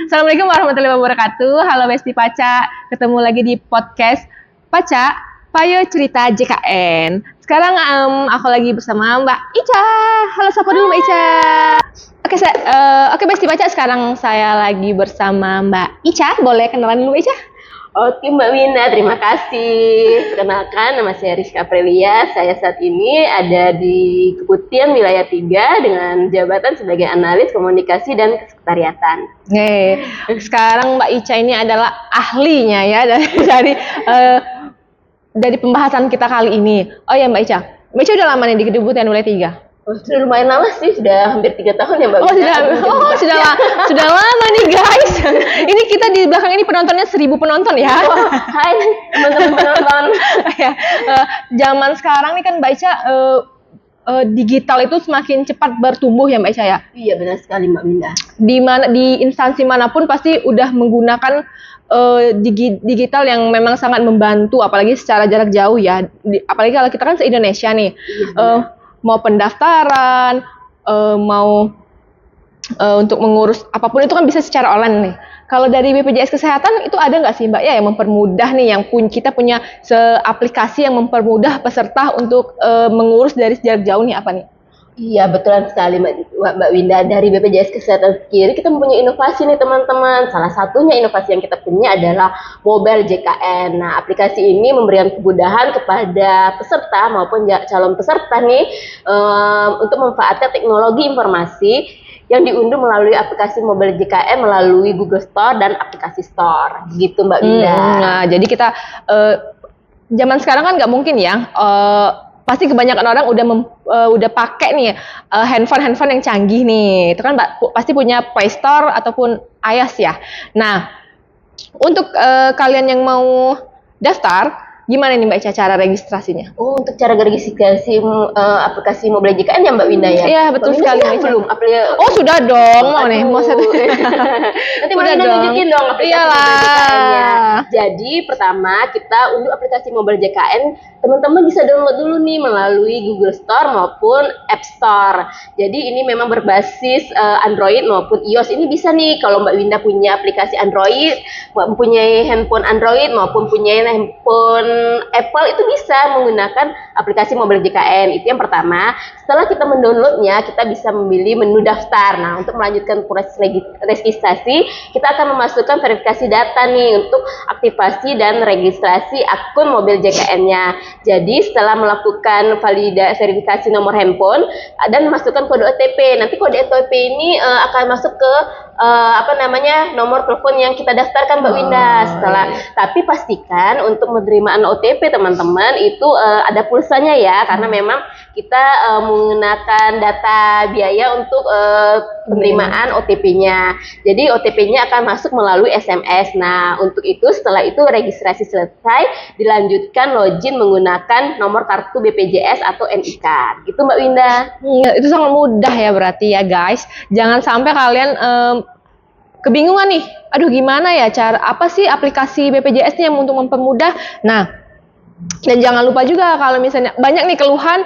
Assalamualaikum warahmatullahi wabarakatuh. Halo Besti Paca, ketemu lagi di podcast Paca Payo Cerita JKN. Sekarang aku lagi bersama Mbak Ica. Halo, sapa dulu Mbak Ica. Oke Besti Paca, sekarang saya lagi bersama Mbak Ica. Boleh kenalan dulu Mbak Ica? Oke Mbak Wina, terima kasih. Perkenalkan, nama saya Rizka Aprilia. Saya saat ini ada di Keputihan Wilayah 3 dengan jabatan sebagai analis komunikasi dan kesekretariatan. Sekarang Mbak Ica ini adalah ahlinya ya dari pembahasan kita kali ini. Oh ya Mbak Ica udah lama nih di Keputihan Wilayah 3? Oh, sudah lumayan lama sih, sudah hampir 3 tahun ya Mbak. Sudah lama nih guys. Ini kita di belakang ini penontonnya 1.000 penonton ya. Oh, hai teman-teman penonton. Zaman sekarang nih kan Mbak Ica digital itu semakin cepat bertumbuh ya Mbak Ica ya. Iya benar sekali Mbak Winda. Di instansi manapun pasti udah menggunakan digital yang memang sangat membantu, apalagi secara jarak jauh ya. Apalagi kalau kita kan se-Indonesia nih. Iya, mau pendaftaran, mau untuk mengurus apapun itu kan bisa secara online nih. Kalau dari BPJS Kesehatan itu ada nggak sih Mbak ya yang mempermudah nih, yang kita punya aplikasi yang mempermudah peserta untuk mengurus dari jarak jauh nih, apa nih? Iya, betulan sekali Mbak Winda. Dari BPJS Kesehatan sendiri kita mempunyai inovasi nih teman-teman. Salah satunya inovasi yang kita punya adalah Mobile JKN. Nah, aplikasi ini memberikan kemudahan kepada peserta maupun calon peserta nih untuk memanfaatkan teknologi informasi yang diunduh melalui aplikasi Mobile JKN melalui Google Store dan aplikasi Store. Gitu Mbak Winda. Nah, jadi kita zaman sekarang kan nggak mungkin ya. Pasti kebanyakan orang udah pakai nih handphone yang canggih nih. Itu kan pasti punya Play Store ataupun iOS ya. Nah, untuk kalian yang mau daftar, gimana nih Mbak Ica cara registrasinya? Oh, untuk cara registrasi aplikasi Mobile JKN ya Mbak Winda ya? Iya, betul sekali. Belum. Oh, sudah dong. Nanti Mbak Winda nunjukin dong aplikasi Mobile JKN-nya. Jadi, pertama kita unduh aplikasi Mobile JKN. Teman-teman bisa download dulu nih melalui Google Store maupun App Store. Jadi ini memang berbasis Android maupun iOS. Ini bisa nih kalau Mbak Winda punya aplikasi Android, mempunyai handphone Android maupun punya handphone Apple, itu bisa menggunakan aplikasi Mobile JKN. Itu yang pertama. Setelah kita mendownloadnya, kita bisa memilih menu daftar. Nah, untuk melanjutkan proses registrasi, kita akan memasukkan verifikasi data nih untuk aktivasi dan registrasi akun Mobile JKN-nya. Jadi setelah melakukan verifikasi nomor handphone dan memasukkan kode OTP, nanti kode OTP ini akan masuk ke nomor telepon yang kita daftarkan Mbak Winda. Tapi pastikan untuk penerimaan OTP teman-teman itu ada pulsanya ya, karena memang kita menggunakan data biaya untuk penerimaan OTP-nya. Jadi OTP-nya akan masuk melalui SMS. Nah, untuk itu setelah itu registrasi selesai, dilanjutkan login menggunakan nomor kartu BPJS atau NIK. Gitu Mbak Winda. Itu sangat mudah ya berarti ya guys. Jangan sampai kalian kebingungan nih. Aduh, gimana ya apa sih aplikasi BPJS nih yang untuk mempermudah? Nah, dan jangan lupa juga kalau misalnya banyak nih keluhan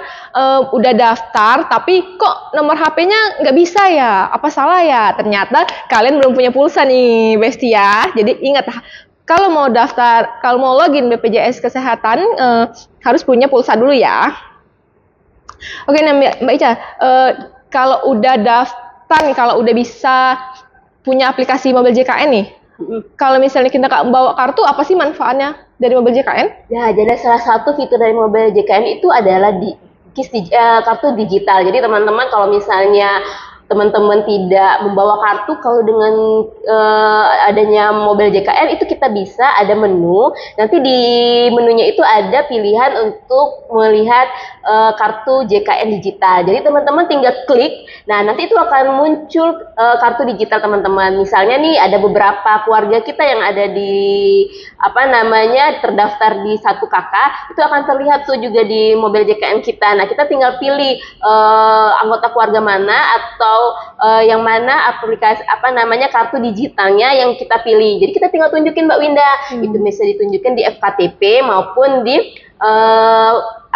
udah daftar tapi kok nomor HP-nya nggak bisa ya, apa salah ya? Ternyata kalian belum punya pulsa nih Besti ya. Jadi ingat, kalau mau daftar, kalau mau login BPJS Kesehatan harus punya pulsa dulu ya. Oke, nah Mbak Ica, kalau udah daftar nih, kalau udah bisa punya aplikasi Mobile JKN nih, kalau misalnya kita nggak membawa kartu, apa sih manfaatnya dari Mobile JKN? Ya, jadi salah satu fitur dari Mobile JKN itu adalah kartu digital. Jadi teman-teman kalau misalnya teman-teman tidak membawa kartu, kalau dengan adanya Mobile JKN itu kita bisa ada menu. Nanti di menunya itu ada pilihan untuk melihat kartu JKN digital. Jadi teman-teman tinggal klik. Nah, nanti itu akan muncul kartu digital teman-teman. Misalnya nih ada beberapa keluarga kita yang ada di terdaftar di 1KK, itu akan terlihat tuh juga di Mobile JKN kita. Nah, kita tinggal pilih anggota keluarga mana atau yang mana aplikasi kartu digitalnya yang kita pilih. Jadi kita tinggal tunjukin Mbak Winda. Itu bisa ditunjukin di FKTP maupun di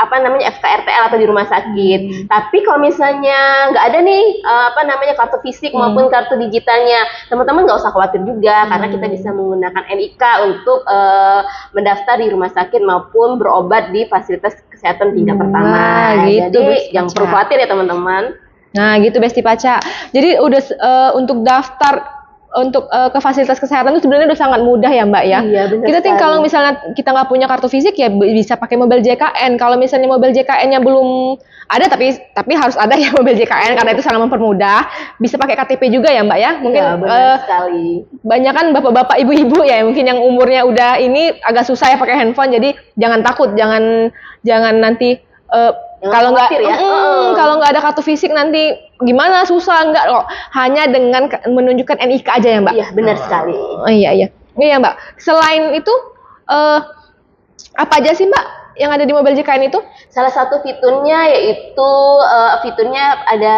apa namanya FKRTL atau di rumah sakit. Tapi kalau misalnya nggak ada nih apa namanya kartu fisik maupun kartu digitalnya, teman-teman nggak usah khawatir juga karena kita bisa menggunakan NIK untuk mendaftar di rumah sakit maupun berobat di fasilitas kesehatan tingkat pertama. Gitu, Jadi jangan perlu khawatir ya teman-teman. Nah, gitu Besti Paca. Jadi udah untuk daftar untuk ke fasilitas kesehatan itu sebenarnya udah sangat mudah ya Mbak ya. Iya, benar Kita tinggal sekali. kalau misalnya kita nggak punya kartu fisik ya bisa pakai mobil JKN. Kalau misalnya mobil JKN-nya belum ada tapi harus ada ya mobil JKN karena itu sangat mempermudah. Bisa pakai KTP juga ya Mbak ya. Mungkin Iya, benar sekali. banyak kan bapak-bapak ibu-ibu ya mungkin yang umurnya udah ini agak susah ya pakai handphone. Jadi jangan takut, jangan nanti kalau nggak khawatir ya. kalau nggak ada kartu fisik nanti gimana, susah nggak kok, hanya dengan menunjukkan NIK aja ya Mbak. Iya, benar sekali. Iya Mbak, selain itu apa aja sih Mbak yang ada di mobil JKN itu? Salah satu fiturnya yaitu fiturnya ada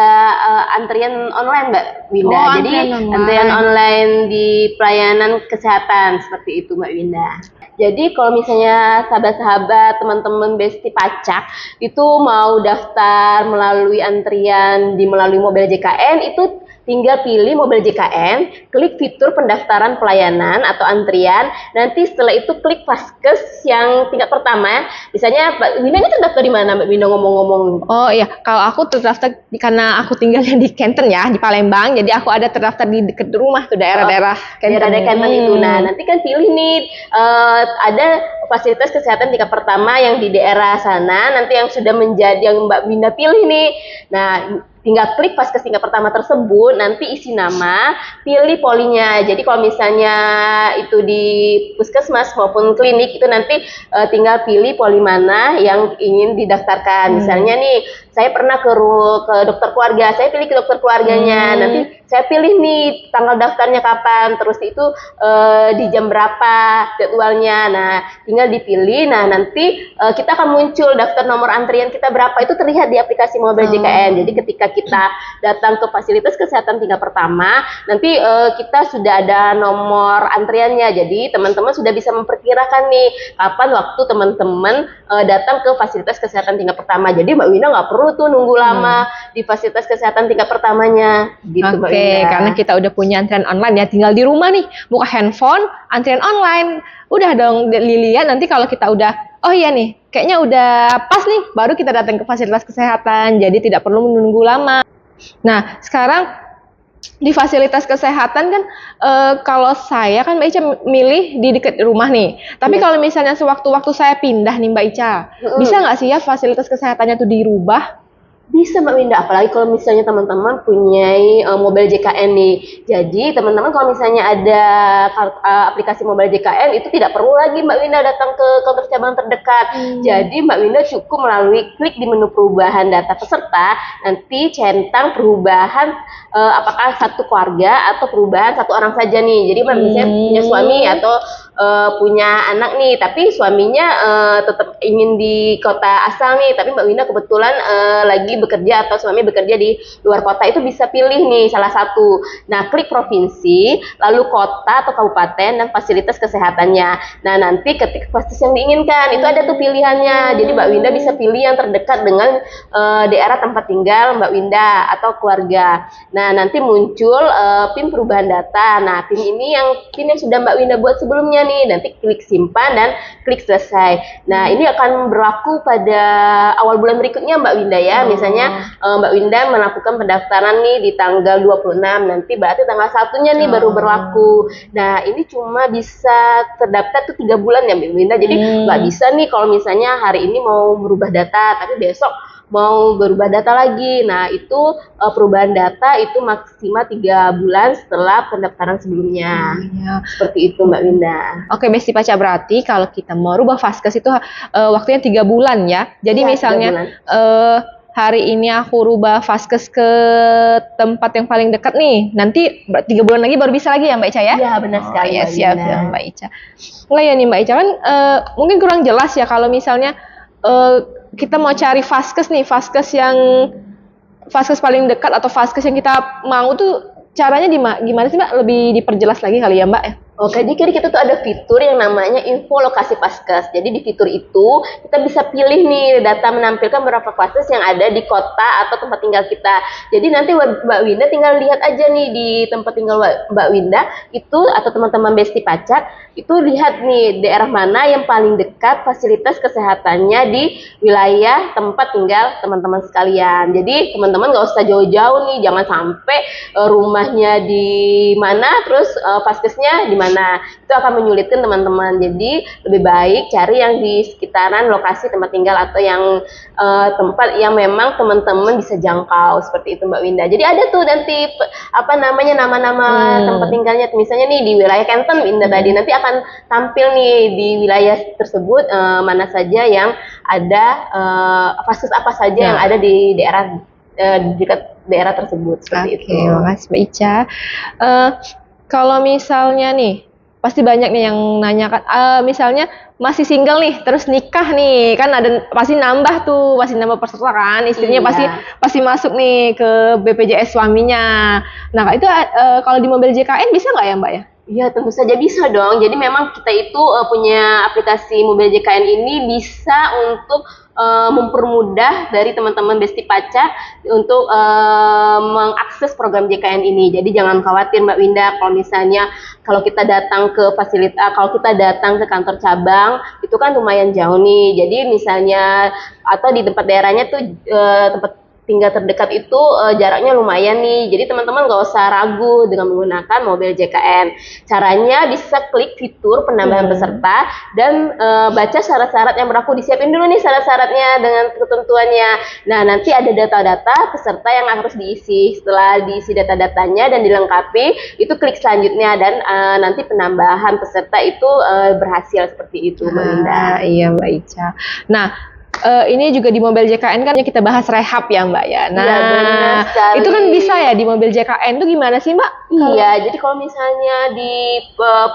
antrian online Mbak Winda. Oh, Jadi antrian online. antrian online di pelayanan kesehatan seperti itu Mbak Winda. Jadi kalau misalnya sahabat-sahabat teman-teman Besti Pacak itu mau daftar melalui antrian melalui mobil JKN itu tinggal pilih mobil JKN, klik fitur pendaftaran pelayanan atau antrian, nanti setelah itu klik Vaskes yang tingkat pertama. Misalnya Mbak Winda ini terdaftar di mana Mbak Winda ngomong-ngomong? Oh iya, kalau aku terdaftar karena aku tinggalnya di Kenten ya, di Palembang, jadi aku ada terdaftar di dekat rumah tuh daerah-daerah Kenten. Daerah Kenten itu. Nah, nanti kan pilih nih ada fasilitas kesehatan tingkat pertama yang di daerah sana, nanti yang sudah menjadi yang Mbak Winda pilih nih. Nah, tinggal klik Vaskes tingkat pertama tersebut, nanti isi nama, pilih polinya. Jadi kalau misalnya itu di puskesmas maupun klinik itu nanti tinggal pilih poli mana yang ingin didaftarkan. Misalnya nih, saya pernah ke dokter keluarga, saya pilih ke dokter keluarganya. Nanti saya pilih nih tanggal daftarnya kapan, terus itu di jam berapa jadwalnya. Nah, tinggal dipilih. Nah, nanti kita akan muncul daftar nomor antrian kita berapa, itu terlihat di aplikasi mobil JKN. Jadi ketika kita datang ke fasilitas kesehatan tingkat pertama, nanti kita sudah ada nomor antriannya. Jadi teman-teman sudah bisa memperkirakan nih kapan waktu teman-teman datang ke fasilitas kesehatan tingkat pertama. Jadi Mbak Winda nggak perlu tuh nunggu lama di fasilitas kesehatan tingkat pertamanya. Gitu, Mbak Winda. Karena kita udah punya antrian online ya, tinggal di rumah nih, buka handphone, antrian online. Udah dong Lilia, nanti kalau kita udah, oh iya nih, kayaknya udah pas nih, baru kita datang ke fasilitas kesehatan, jadi tidak perlu menunggu lama. Nah, sekarang di fasilitas kesehatan kan, kalau saya kan Mbak Ica milih di dekat rumah nih. Tapi kalau misalnya sewaktu-waktu saya pindah nih Mbak Ica, bisa nggak sih ya fasilitas kesehatannya tuh dirubah? Bisa Mbak Winda, apalagi kalau misalnya teman-teman punya mobil JKN nih. Jadi teman-teman kalau misalnya ada aplikasi mobil JKN itu tidak perlu lagi Mbak Winda datang ke counter cabang terdekat. Jadi Mbak Winda cukup melalui klik di menu perubahan data peserta, nanti centang perubahan apakah satu keluarga atau perubahan satu orang saja nih. Jadi Mbak misalnya punya suami atau punya anak nih, tapi suaminya tetap ingin di kota asal nih, tapi Mbak Winda kebetulan lagi bekerja atau suami bekerja di luar kota, itu bisa pilih nih salah satu. Nah, klik provinsi, lalu kota atau kabupaten dan fasilitas kesehatannya. Nah, nanti ketik fasilitas yang diinginkan, itu ada tuh pilihannya. Jadi Mbak Winda bisa pilih yang terdekat dengan daerah tempat tinggal Mbak Winda atau keluarga. Nah, nanti muncul PIN perubahan data. Nah, PIN ini PIN yang sudah Mbak Winda buat sebelumnya nih, nanti klik simpan dan klik selesai. Nah, ini akan berlaku pada awal bulan berikutnya Mbak Winda ya. Misalnya Mbak Winda melakukan pendaftaran nih di tanggal 26, nanti berarti tanggal 1-nya nih baru berlaku. Nah, ini cuma bisa terdaftar tuh 3 bulan ya Mbak Winda. Jadi nggak bisa nih kalau misalnya hari ini mau merubah data, tapi besok mau berubah data lagi. Nah, itu perubahan data itu maksimal 3 bulan setelah pendaftaran sebelumnya. Seperti itu Mbak Winda. Oke, Besti Paca, berarti kalau kita mau rubah Vaskes itu waktunya 3 bulan ya. Jadi misalnya hari ini aku rubah Vaskes ke tempat yang paling dekat nih, nanti 3 bulan lagi baru bisa lagi ya Mbak Ica ya? Iya, benar sekali. Ya, siap ya Mbak Ica. Nah ya nih Mbak Ica kan mungkin kurang jelas ya kalau misalnya kita mau cari Vaskes nih, Vaskes paling dekat atau Vaskes yang kita mau tuh caranya gimana sih Mbak? Lebih diperjelas lagi kali ya Mbak ya? Oke, jadi kita tuh ada fitur yang namanya info lokasi Paskes. Jadi di fitur itu kita bisa pilih nih data menampilkan berapa Paskes yang ada di kota atau tempat tinggal kita. Jadi nanti Mbak Winda tinggal lihat aja nih di tempat tinggal Mbak Winda itu atau teman-teman Besti Pacak itu lihat nih daerah mana yang paling dekat fasilitas kesehatannya di wilayah tempat tinggal teman-teman sekalian. Jadi teman-teman nggak usah jauh-jauh nih, jangan sampai rumahnya di mana terus Paskesnya di mana, itu akan menyulitkan teman-teman. Jadi lebih baik cari yang di sekitaran lokasi tempat tinggal atau yang tempat yang memang teman-teman bisa jangkau seperti itu Mbak Winda. Jadi ada tuh nanti nama-nama tempat tinggalnya, misalnya nih di wilayah Kenten Winda tadi, nanti akan tampil nih di wilayah tersebut mana saja yang ada fasilitas apa saja yang ada di daerah dekat daerah tersebut seperti itu. Oke, makasih Mbak Ica. Kalau misalnya nih, pasti banyak nih yang nanyakan, misalnya masih single nih, terus nikah nih, kan ada pasti nambah peserta kan, istrinya pasti masuk nih ke BPJS suaminya. Nah, itu kalau di mobil JKN bisa nggak ya Mbak ya? Iya, tentu saja bisa dong. Jadi memang kita itu punya aplikasi mobil JKN ini bisa untuk mempermudah dari teman-teman Besti Pacak untuk mengakses program JKN ini. Jadi jangan khawatir Mbak Winda kalau kita datang ke kalau kita datang ke kantor cabang itu kan lumayan jauh nih. Jadi misalnya atau di tempat daerahnya tuh tempat tinggal terdekat itu jaraknya lumayan nih. Jadi teman-teman nggak usah ragu dengan menggunakan mobil JKN. Caranya bisa klik fitur penambahan peserta dan baca syarat-syarat yang berlaku. Disiapin dulu nih syarat-syaratnya dengan ketentuannya. Nah, nanti ada data-data peserta yang harus diisi. Setelah diisi data-datanya dan dilengkapi, itu klik selanjutnya dan nanti penambahan peserta itu berhasil seperti itu, Mbak Linda. Iya, Mbak Ica. Nah, ini juga di mobil JKN kan kita bahas rehab ya Mbak ya. Nah, ya, itu kan bisa ya di mobil JKN tuh gimana sih Mbak? Iya, jadi kalau misalnya di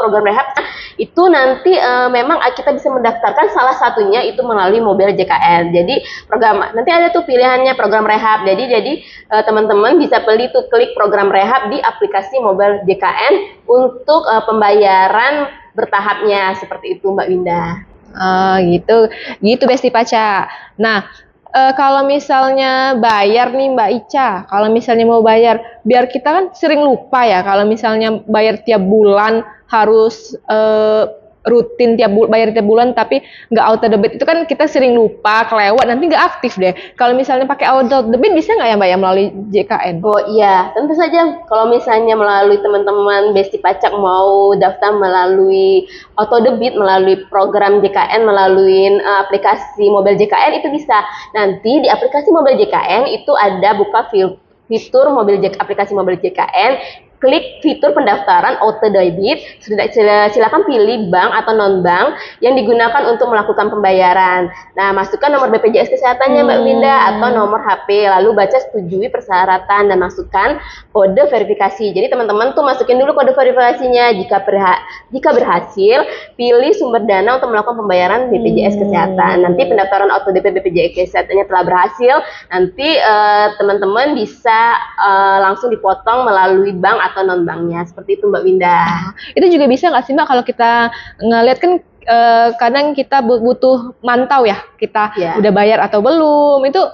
program rehab itu nanti memang kita bisa mendaftarkan salah satunya itu melalui mobil JKN. Jadi nanti ada tuh pilihannya program rehab. Jadi teman-teman bisa klik program rehab di aplikasi mobil JKN untuk pembayaran bertahapnya seperti itu Mbak Winda. Gitu Besti Paca. Nah, kalau misalnya bayar nih Mbak Ica, kalau misalnya mau bayar, biar kita kan sering lupa ya, kalau misalnya bayar tiap bulan harus rutin bayar tiap bulan tapi nggak auto debit, itu kan kita sering lupa, kelewat, nanti nggak aktif deh. Kalau misalnya pakai auto debit bisa nggak ya Mbak ya melalui JKN? Oh iya, tentu saja. Kalau misalnya melalui teman-teman Besti Pacak mau daftar melalui auto debit, melalui program JKN, melalui aplikasi mobil JKN itu bisa. Nanti di aplikasi mobil JKN itu ada buka fitur aplikasi mobil JKN. Klik fitur pendaftaran auto debit, silakan pilih bank atau non bank yang digunakan untuk melakukan pembayaran. Nah, masukkan nomor BPJS kesehatannya Mbak Winda atau nomor HP, lalu baca setujui persyaratan dan masukkan kode verifikasi. Jadi teman-teman tuh masukin dulu kode verifikasinya. Jika berhasil, pilih sumber dana untuk melakukan pembayaran BPJS kesehatan. Nanti pendaftaran auto debit BPJS kesehatannya telah berhasil, nanti teman-teman bisa langsung dipotong melalui bank atau non banknya seperti itu Mbak Winda. Itu juga bisa nggak sih Mbak kalau kita ngeliat kan kadang kita butuh mantau ya kita udah bayar atau belum, itu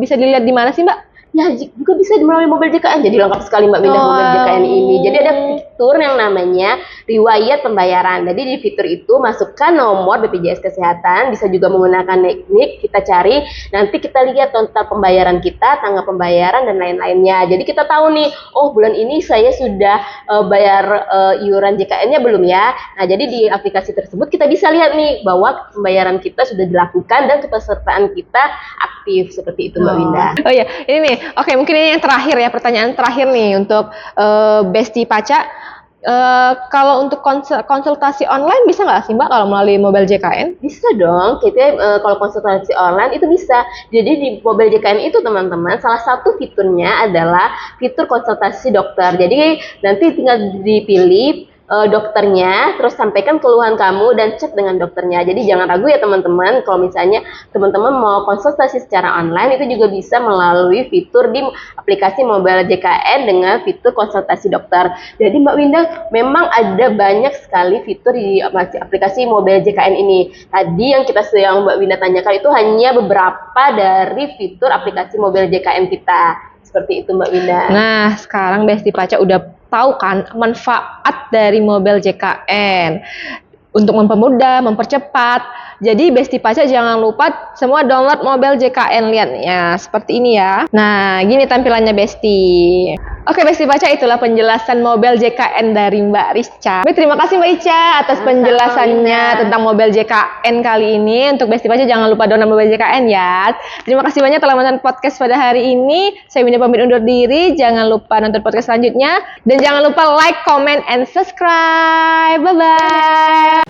bisa dilihat di mana sih Mbak? Ya juga bisa melalui mobil JKN. Jadi lengkap sekali Mbak Winda mobil JKN ini. Jadi ada fitur yang namanya riwayat pembayaran. Jadi di fitur itu masukkan nomor BPJS kesehatan, bisa juga menggunakan nik kita cari, nanti kita lihat total pembayaran kita, tanggal pembayaran dan lain-lainnya. Jadi kita tahu nih, oh bulan ini saya sudah bayar iuran JKN-nya belum ya. Nah, jadi di aplikasi tersebut kita bisa lihat nih bahwa pembayaran kita sudah dilakukan dan kepesertaan kita aktif seperti itu Mbak Winda. Oh iya, ini nih. Oke, mungkin ini yang terakhir ya, pertanyaan terakhir nih untuk Besti Paca. Kalau untuk konsultasi online bisa nggak sih Mbak kalau melalui mobil JKN? Bisa dong, kita kalau konsultasi online itu bisa. Jadi di mobil JKN itu teman-teman, salah satu fiturnya adalah fitur konsultasi dokter. Jadi nanti tinggal dipilih dokternya, terus sampaikan keluhan kamu dan cek dengan dokternya. Jadi jangan ragu ya teman-teman, kalau misalnya teman-teman mau konsultasi secara online itu juga bisa melalui fitur di aplikasi mobile JKN dengan fitur konsultasi dokter. Jadi Mbak Winda, memang ada banyak sekali fitur di aplikasi mobile JKN ini. Tadi yang Mbak Winda tanyakan itu hanya beberapa dari fitur aplikasi mobile JKN kita. Seperti itu Mbak Winda. Nah, sekarang Besti Paca udah tahu kan manfaat dari mobile JKN untuk mempermudah, mempercepat. Jadi Besti Paca jangan lupa semua download mobile JKN, lihat ya, seperti ini ya. Nah, gini tampilannya Besti. Oke Besti Paca, itulah penjelasan mobile JKN dari Mbak Rizca. Terima kasih Mbak Ica atas penjelasannya tentang mobile JKN kali ini. Untuk Besti Paca jangan lupa download mobile JKN ya. Terima kasih banyak telah menonton podcast pada hari ini. Saya Winda pamit undur diri. Jangan lupa nonton podcast selanjutnya dan jangan lupa like, comment, and subscribe. Bye bye.